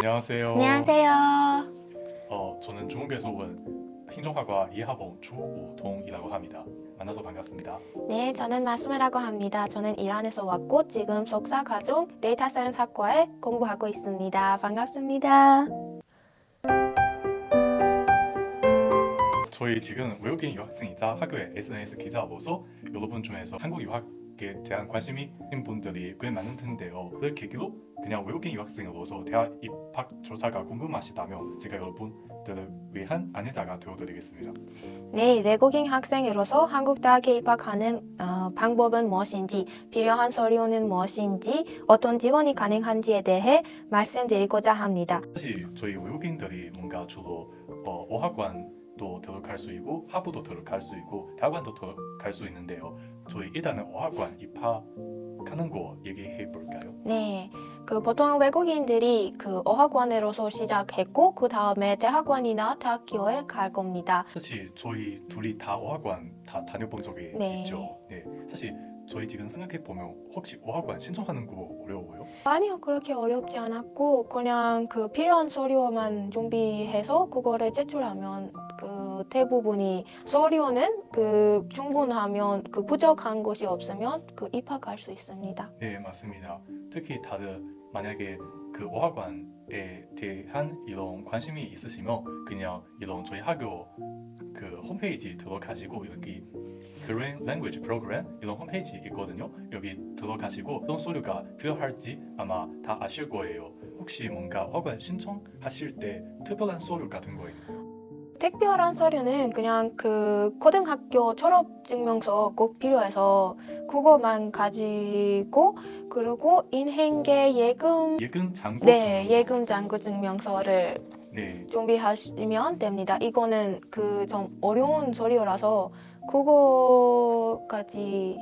안녕하세요. 안녕하세요. 저는 중국에서 온 행정학과 2학번 주우동이라고 합니다. 만나서 반갑습니다. 네, 저는 마스메라고 합니다. 저는 이란에서 왔고 지금 석사 과정 데이터 사이언스 학과에 공부하고 있습니다. 반갑습니다. 저희 지금 외국인 유학생이자 학교의 SNS 기자 보소 여러분 중에서 한국 유학에 대한 관심이 있는 분들이 꽤 많은 텐데요. 그 계기로 그냥 외국인 유학생으로서 대학 입학 조사가 궁금하시다면 제가 여러분들을 위한 안내자가 되어드리겠습니다. 네, 외국인 학생으로서 한국 대학에 입학하는 방법은 무엇인지, 필요한 서류는 무엇인지, 어떤 지원이 가능한지에 대해 말씀드리고자 합니다. 사실 저희 외국인들이 뭔가 주로 어학원도 들어갈 수 있고 하부도 들어갈 수 있고 대학원도 들어갈 수 있는데요. 저희 일단은 어학원 입학하는 거 얘기해 볼까요? 네, 보통 외국인들이 어학원으로서 시작했고 그 다음에 대학원이나 대학교에 갈 겁니다. 사실 저희 둘이 다 어학원 다 다녀본 적이 네. 있죠. 네, 사실 저희 지금 생각해 보면 혹시 어학원 신청하는 거 어려워요? 아니요, 그렇게 어렵지 않았고 그냥 필요한 서류만 준비해서 그거를 제출하면 대부분이 서류는 충분하면 부족한 것이 없으면 입학할 수 있습니다. 네, 맞습니다. 특히 다들 만약에 그 어학원에 대한 이런 관심이 있으시면 그냥 이런 저희 학교 그 홈페이지 들어가시고 여기 Korean Language Program 이런 홈페이지 있거든요. 여기 들어가시고 어떤 서류가 필요할지 아마 다 아실 거예요. 혹시 뭔가 어학원 신청하실 때 특별한 서류 같은 거 있나요? 특별한 서류는 그냥 고등학교 졸업 증명서 꼭 필요해서 그거만 가지고 그리고 인행계 예금 예금 잔고 네, 증명서. 예금 잔고 증명서를 네. 준비하시면 됩니다. 이거는 좀 어려운 서류라서 그거까지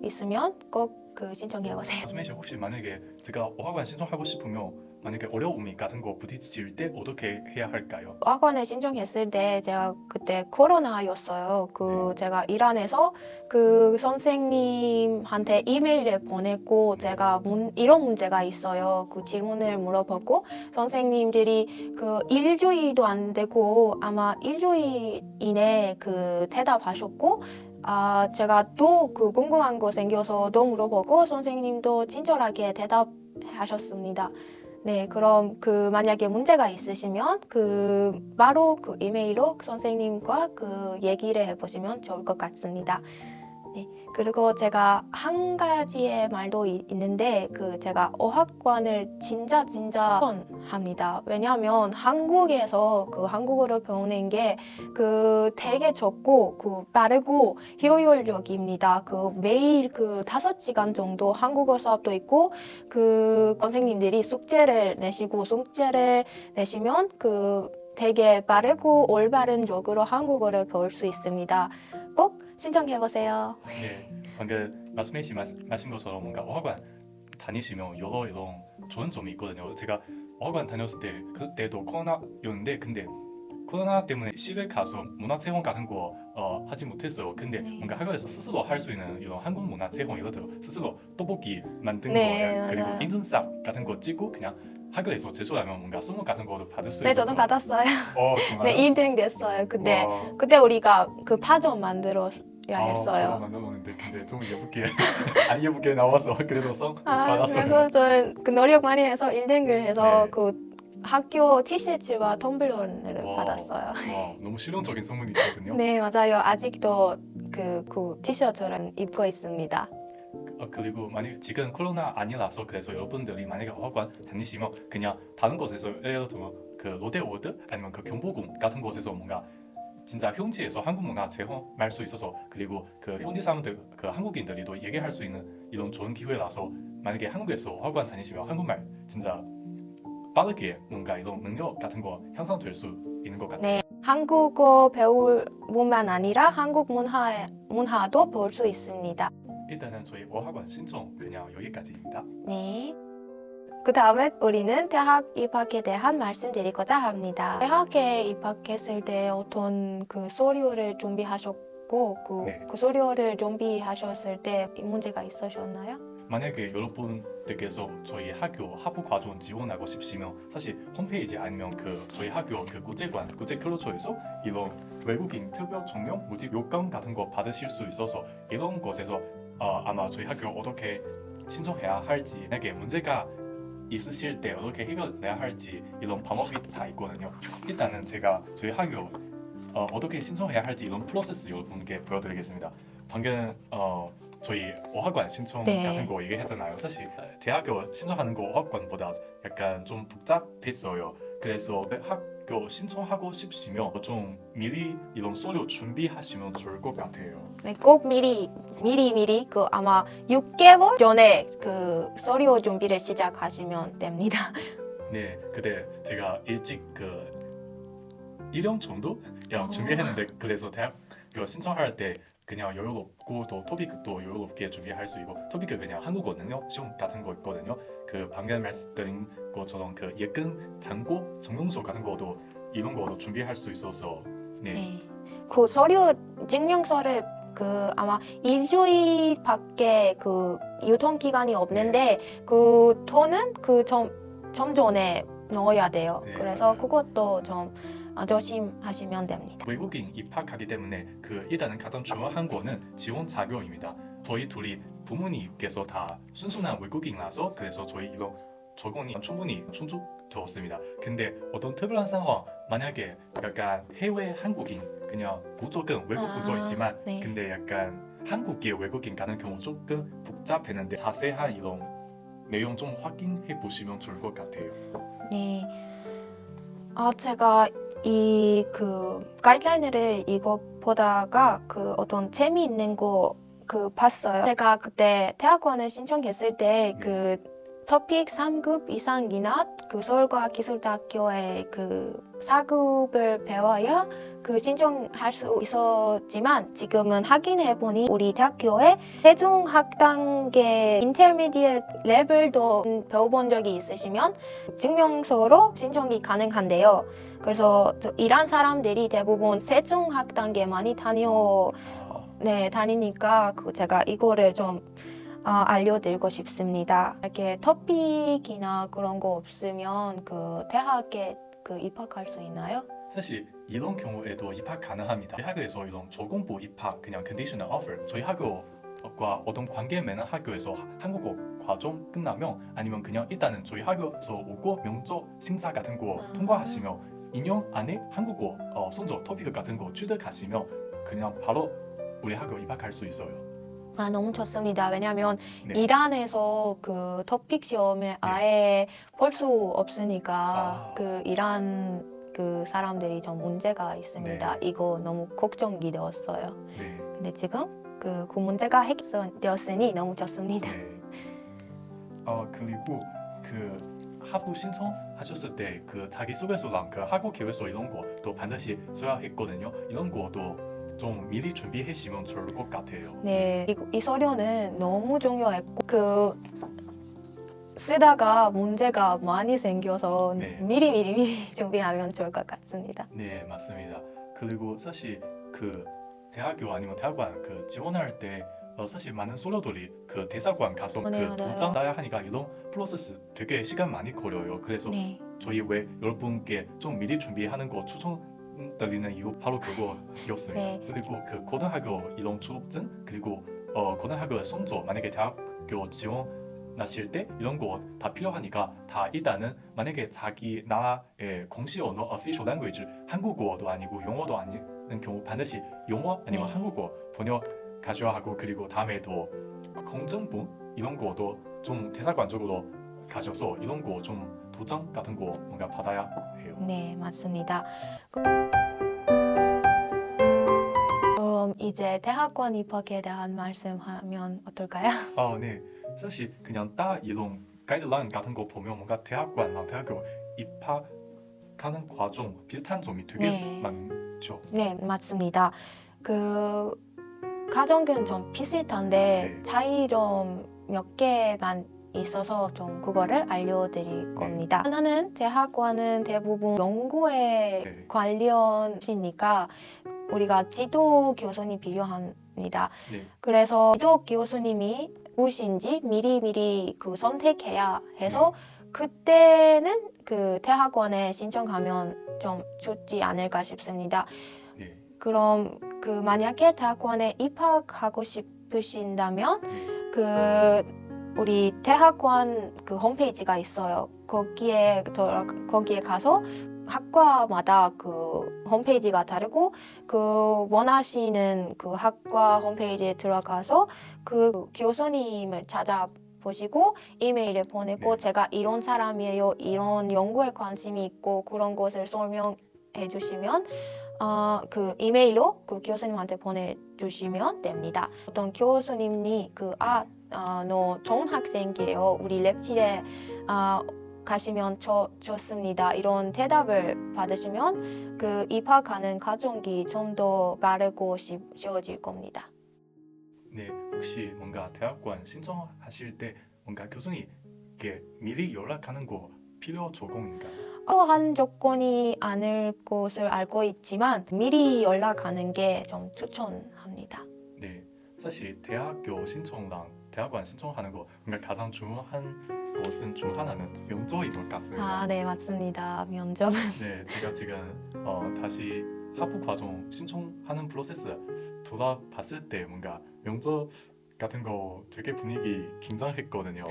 있으면 꼭 신청해 보세요. 마스메이시 혹시 만약에 제가 어학원 신청하고 싶으면 만약에 어려움이 같은 거 부딪힐 때 어떻게 해야 할까요? 학원에 신청했을 때 제가 그때 코로나였어요. 네. 제가 이란에서 선생님한테 이메일을 보냈고 제가 이런 문제가 있어요. 질문을 물어보고 선생님들이 일주일도 안 되고 아마 일주일 이내 대답하셨고 제가 또 궁금한 거 생겨서 또 물어보고 선생님도 친절하게 대답하셨습니다. 네, 그럼 만약에 문제가 있으시면 바로 이메일로 선생님과 얘기를 해보시면 좋을 것 같습니다. 네, 그리고 제가 한 가지의 말도 있는데 제가 어학원을 진짜 추천합니다. 왜냐하면 한국에서 한국어를 배우는 게 되게 적고 빠르고 효율적입니다. 매일 5시간 정도 한국어 수업도 있고 선생님들이 숙제를 내시면 되게 빠르고 올바른 적으로 한국어를 배울 수 있습니다. 꼭 신청해보세요. 네, 방금 마스메이시 마신 것처럼 뭔가 어학원 다니시면 여러 이런 좋은 점이 있거든요. 제가 어학원 다녔을 때 그때도 코로나였는데 근데 코로나 때문에 시외 가서 문화체험 같은 거 하지 못했어요. 근데 네. 뭔가 학교에서 스스로 할 수 있는 이런 한국 문화체험 예를 들어 스스로 떡볶이 만든 네, 거 그리고 맞아요. 인증샷 같은 거 찍고 그냥 학교에서 제출하면 뭔가 선물 같은 거를 받을 수 네, 있어서 저도 받았어요. 정말요? 네, 1등 됐어요. 와. 그때 우리가 파전 만들어야 저도 했어요. 만들었는데 근데 좀 예쁘게 안 예쁘게 나와서 그래도 성 받았어요. 그래서 저는 노력 많이 해서 1등을 해서 네. 학교 티셔츠와 텀블러를 와, 받았어요. 와, 너무 실용적인 소문이 있거든요. 네, 맞아요. 아직도 티셔츠를 입고 있습니다. 그리고 만약 지금 코로나 아니라서 그래서 여러분들이 만약에 어학원 다니시면 그냥 다른 곳에서 예를 들어 그 롯데월드 아니면 그 경복궁 같은 곳에서 뭔가 진짜 현지에서 한국 문화 체험할 수 있어서 그리고 현지 사람들 한국인들이 또 얘기할 수 있는 이런 좋은 기회라서 만약에 한국에서 어학원 다니시면 한국말 진짜 빠르게 뭔가 이런 능력 같은 거 향상될 수 있는 것 같아요. 네, 한국어 배울 뿐만 아니라 한국 문화도 배울 수 있습니다. 일단은 저희 어학원 신청 그냥 여기까지입니다. 네. 그 다음에 우리는 대학 입학에 대한 말씀드리고자 합니다. 대학에 입학했을 때 어떤 서류를 준비하셨고 네. 서류를 준비하셨을 때 문제가 있으셨나요? 만약에 여러분들께서 저희 학교 하부 과정 지원하고 싶으시면 사실 홈페이지 아니면 그 저희 학교 그 국제관 국제클로처에서 이런 외국인 특별 전용 모집 요건 같은 거 받으실 수 있어서 이런 곳에서 아마 저희 학교 어떻게 신청해야 할지 만약에 문제가 있으실 때 어떻게 해결해야 할지 이런 방법이 다 있거든요. 일단은 제가 저희 학교 어떻게 신청해야 할지 이런 프로세스 여러분께 보여드리겠습니다. 방금 저희 어학관 신청 네. 같은 거 얘기했잖아요. 사실 대학교 신청하는 거 어학관보다 약간 좀 복잡했어요. 그래서 학교 신청하고 싶으시면 좀 미리 이런 서류 준비하시면 좋을 것 같아요. 네, 꼭 미리 그 아마 6개월 전에 그 서류 준비를 시작하시면 됩니다. 네, 근데 제가 일찍 그 1년 정도 그냥 준비했는데 그래서 대학교 신청할 때 그냥 여유롭고 또 토픽도 여유롭게 준비할 수 있고 토픽은 그냥 한국어 능력 시험 같은 거 있거든요. 그 방금 말씀드린 것처럼 그 예근 장고 정용서 같은 거도 이런 거도 준비할 수 있어서 네. 네. 그 서류 증명서를 그 아마 일주일밖에 그 유통 기간이 없는데 그 돈은 그 좀 전에 넣어야 돼요. 네, 그래서 맞아요. 그것도 좀 조심하시면 됩니다. 외국인 입학하기 때문에 그 일단은 가장 중요한 거는 지원 자격입니다. 저희 둘이 부모님께서 다 순수한 외국인이라서 그래서 저희 이런 적응이 충분히 충족되었습니다. 근데 어떤 특별한 상황 만약에 약간 해외 한국인 그냥 무조건 외국 구조이지만 네. 근데 약간 한국계 외국인 가는 경우 조금 복잡했는데 자세한 이런 내용 좀 확인해 보시면 좋을 것 같아요. 네. 제가 이 그 가이드라인을 이거 보다가 그 어떤 재미있는 거 그 봤어요. 제가 그때 대학원을 신청했을 때 그 토픽 3급 이상이나 그 서울과학기술대학교의 그 4급을 배워야 그 신청할 수 있었지만 지금은 확인해 보니 우리 대학교에 세종 학단계 인터미디엇 레벨도 배워본 적이 있으시면 증명서로 신청이 가능한데요. 그래서 일한 사람들이 대부분 세종 학단계 많이 다니니까 그 제가 이거를 좀 알려드리고 싶습니다. 이렇게 토픽이나 그런 거 없으면 그 대학에 그 입학할 수 있나요? 사실 이런 경우에도 입학 가능합니다. 저희 학교에서 이런 저공부 입학 그냥 conditional offer 저희 학교과 어떤 관계 맺는 학교에서 한국어 과정 끝나면 아니면 그냥 일단은 저희 학교에서 오고 면접 심사 같은 거 통과하시면 2년 안에 한국어 성적 토픽 같은 거 취득하시면 그냥 바로 우리 학교 입학할 수 있어요. 너무 좋습니다. 왜냐하면 네. 이란에서 그 토픽 시험을 아예 볼 수 없으니까 그 이란 그 사람들이 좀 문제가 있습니다. 네. 이거 너무 걱정이 되었어요. 네. 근데 지금 그 문제가 해결되었으니 너무 좋습니다. 네. 그리고 그 하부 신청하셨을 때 그 자기소개서랑 그 학업 계획서 이런 것도 반드시 써야 했거든요. 이런 것도 좀 미리 준비하시면 좋을 것 같아요. 네, 이 서류는 너무 중요했고 그 쓰다가 문제가 많이 생겨서 네. 미리 준비하면 좋을 것 같습니다. 네, 맞습니다. 그리고 사실 그 대학교 아니면 대학원 그 지원할 때 사실 많은 서류들이 그 대사관 가서 네, 그 맞아요. 도장 따야 하니까 이런 프로세스 되게 시간 많이 걸려요. 그래서 네. 저희 왜 여러분께 좀 미리 준비하는 거 추천드리는 이유 바로 그거였습니다. 네. 그리고 그 고등학교 이런 졸업증 그리고 고등학교 성적 만약에 대학교 지원하실 때 이런 거 다 필요하니까 다 일단은 만약에 자기 나라의 공식 언어 official language 한국어도 아니고 영어도 아니는 경우 반드시 영어 아니면 네. 한국어 번역 가져야 하고 그리고 다음에 또 검증본 이런 거도 좀 대사관적으로 가셔서 이런 거 좀 도장 같은 거 뭔가 받아야 해요. 네, 맞습니다. 그럼 이제 대학원 입학에 대한 말씀하면 어떨까요? 네. 사실 그냥 딱 이런 가이드라인 같은 거 보면 뭔가 대학관이랑 대학교 입학하는 과정 비슷한 점이 되게 네. 많죠. 네, 맞습니다. 그 과정은 좀 비슷한데 네. 차이 좀 몇 개만 있어서 좀 그거를 알려드릴 겁니다. 하나는 대학원은 대부분 연구에 네. 관련이니까 우리가 지도 교수님이 필요합니다. 네. 그래서 지도 교수님이 곳인지 미리미리 그 선택해야 해서 그때는 그 대학원에 신청하면 좀 좋지 않을까 싶습니다. 네. 그럼 그 만약에 대학원에 입학하고 싶으신다면 우리 대학원 그 홈페이지가 있어요. 거기에 가서 학과마다 그 홈페이지가 다르고 그 원하시는 그 학과 홈페이지에 들어가서 그 교수님을 찾아보시고 이메일을 보내고 네. 제가 이런 사람이에요. 이런 연구에 관심이 있고 그런 것을 설명해 주시면 그 이메일로 그 교수님한테 보내주시면 됩니다. 어떤 교수님이 너 좋은 학생이에요. 우리 랩실에 가시면 좋습니다. 이런 대답을 받으시면 그 입학하는 과정이 좀 더 빠르고 쉬워질 겁니다. 네, 혹시 뭔가 대학원 신청하실 때 뭔가 교수님께 미리 연락하는 거 필요 조건인가요? 한 조건이 아닐 것을 알고 있지만 미리 연락하는 게 좀 추천합니다. 네, 사실 대학교 신청랑 대학원 신청하는 거 뭔가 가장 중요한 것은 중 하나는 면접인 것 같습니다. 네, 맞습니다. 면접은. 네, 제가 지금 다시 학부 과정 신청하는 프로세스 돌아봤을 때 뭔가 면접 같은 거 되게 분위기 긴장했거든요.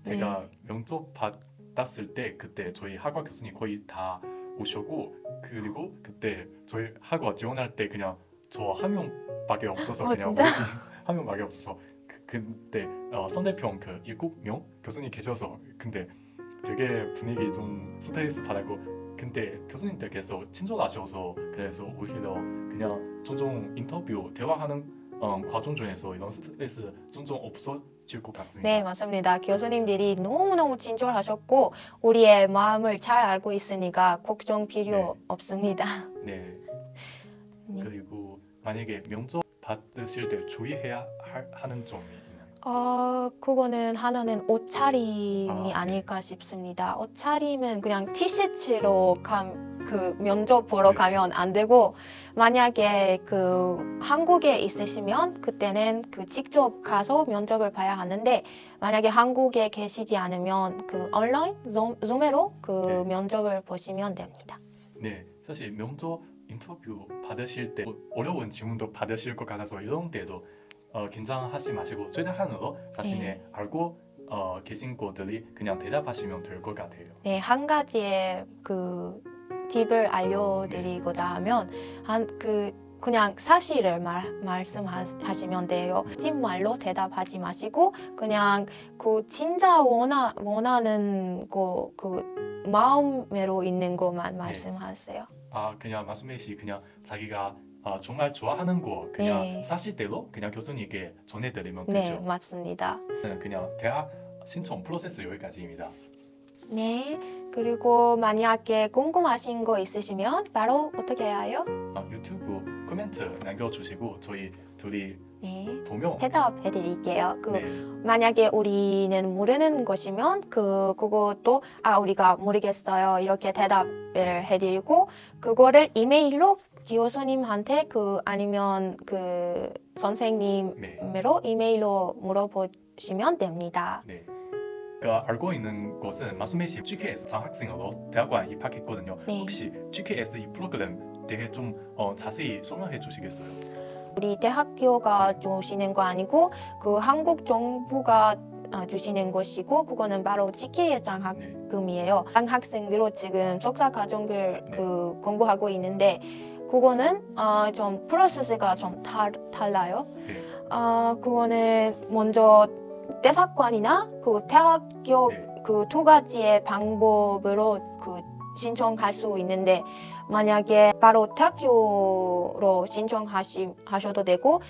제가 면접 받았을 때 그때 저희 학과 교수님 거의 다 오셨고 그리고 그때 저희 학과 지원할 때 그냥 저 한 명밖에 없어서 그냥 진짜? 한 명밖에 없어서 그때 선대평 그 7명 교수님 계셔서 근데 되게 분위기 좀 스트레스 받았고 근데 교수님들께서 친절하셔서 그래서 오히려 그냥 종종 인터뷰 대화하는 과정 중에서 이런 스트레스 종종 없어질 것 같습니다. 네, 맞습니다. 교수님들이 너무너무 친절하셨고 우리의 마음을 잘 알고 있으니까 걱정 필요 네. 없습니다. 네. 네. 그리고 만약에 면접 받으실 때 주의해야 하는 점이 있나요? 그거는 하나는 옷차림이 네. 아닐까 싶습니다. 옷차림은 그냥 티셔츠로 그 면접 보러 네. 가면 안 되고 만약에 그 한국에 있으시면 그때는 그 직접 가서 면접을 봐야 하는데 만약에 한국에 계시지 않으면 그 온라인 줌으로 그 네. 면접을 보시면 됩니다. 네, 사실 면접 인터뷰 받으실 때 어려운 질문도 받으실 것 같아서 이런 때도 긴장하지 마시고 최대한으로 자신의 네. 알고 계신 것들이 그냥 대답하시면 될 것 같아요. 네, 한 가지의 그 팁을 알려드리고자 하면 그냥 사실을 말씀하시면 돼요. 거짓말로 대답하지 마시고 그냥 그 진짜 원하는 그 마음으로 있는 것만 말씀하세요. 그냥 말씀해시 그냥 자기가 정말 좋아하는 거 그냥 네. 사실대로 그냥 교수님께 전해드리면 네, 되죠. 맞습니다. 그냥 대학 신청 프로세스 여기까지입니다. 네, 그리고 만약에 궁금하신 거 있으시면 바로 어떻게 해야 해요? 유튜브 코멘트 남겨주시고 저희 둘이 네, 보면 대답해 드릴게요. 네, 만약에 우리는 모르는 것이면 그것도 우리가 모르겠어요. 이렇게 대답을 해드리고 그거를 이메일로 교수님한테 아니면 그 선생님으로 이메일로 물어보시면 됩니다. 네. 알고 있는 것은 마수메시 GKS 장학생으로 대학원 입학했거든요. 네. 혹시 GKS 이 프로그램 대해 좀 자세히 설명해 주시겠어요? 우리 대학교가 주시는 거 아니고 그 한국 정부가 주시는 것이고 그거는 바로 GKS 장학금이에요. 장학생들로 지금 석사 과정을 공부하고 있는데 그거는 좀 프로세스가 좀 달라요. 네. 그거는 먼저 대사관이나 그 대학교 그 두 가지의 방법으로 그 신청할 수 있는데 만약에 바로 대학교로 신청하셔도 되고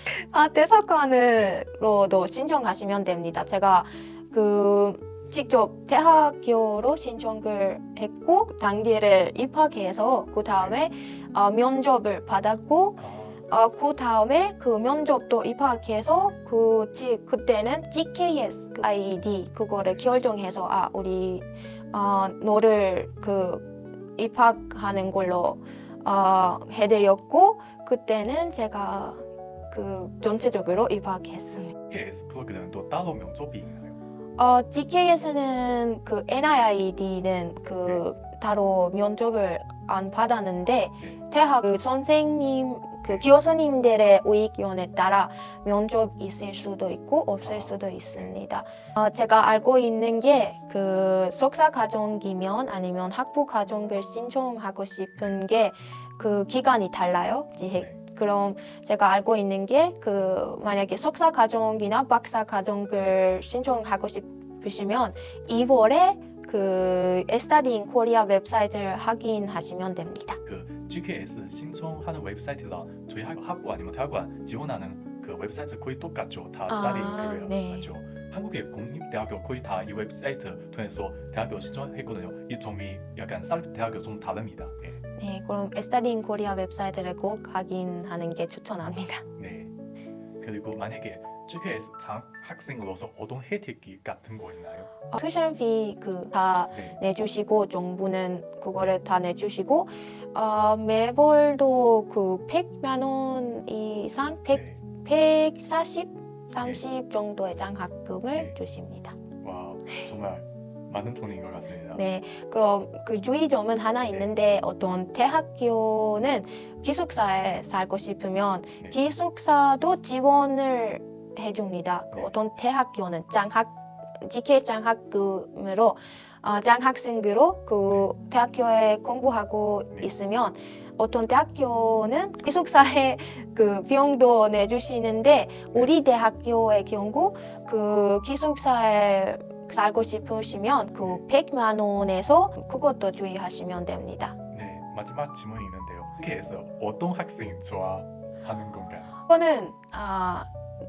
대사관으로도 신청하시면 됩니다. 제가 직접 대학교로 신청을 했고 단계를 입학해서 그 다음에 면접을 받았고 그 다음에 그 면접도 입학해서 그때는 GKS ID 그거를 결정해서 우리 너를 입학하는 걸로 해드렸고 그때는 제가 그 전체적으로 입학했습니다. GKS 프로그램은 또 따로 면접이 있나요? GK에서는 그 NIID는 그 따로 면접을 안 받았는데 대학 그 선생님 그 교수님들의 의견에 따라 면접 있을 수도 있고 없을 수도 있습니다. 제가 알고 있는 게 그 석사 과정이면 아니면 학부 과정을 신청하고 싶은 게 그 기간이 달라요. 그럼 제가 알고 있는 게 그 만약에 석사 과정이나 박사 과정을 신청하고 싶으시면 2월에 그 Study in Korea 웹사이트를 확인하시면 됩니다. 그 GKS 신청하는 웹사이트가 저희 학부 아니면 대학원 지원하는 그 웹사이트 거의 똑같죠. 다 Study in Korea 네. 맞죠? 한국의 공립대학교 거의 다 이 웹사이트 통해서 대학교 신청했거든요. 이 점이 약간 쌀 대학교 좀 다릅니다. 네, 그럼 Study in Korea 웹사이트를 꼭 확인하는 게 추천합니다. 네. 그리고 만약에 GKS 장학생으로서 어떤 혜택이 같은 거 있나요? 투션 그 다 네. 내주시고 정부는 그거를 다 내주시고 매월도 그 100만 원 이상 140, 30 정도의 장학금을 네. 주십니다. 와 정말 많은 돈인 것 같습니다. 네, 그럼 그 주의점은 하나 있는데 어떤 대학교는 기숙사에 살고 싶으면 네. 기숙사도 지원을 해줍니다. 그 네. 어떤 대학교는 GK 장학금으로 장학생으로 그 대학교에 공부하고 네. 있으면 어떤 대학교는 기숙사에 그 비용도 내주시는데 우리 대학교의 경우 그 기숙사에 살고 싶으시면 그 100만 원에서 그것도 주의하시면 됩니다. 네, 마지막 질문이 있는데요. GK에서 어떤 학생 좋아하는 건가요? 이거는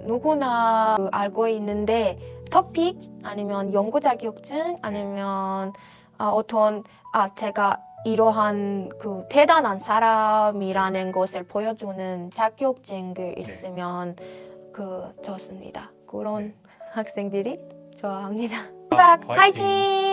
누구나 알고 있는데 토픽 아니면 연구 자격증 아니면 어떤 제가 이러한 그 대단한 사람이라는 것을 보여주는 자격증을 있으면 그 좋습니다. 그런 학생들이 좋아합니다. 화이팅!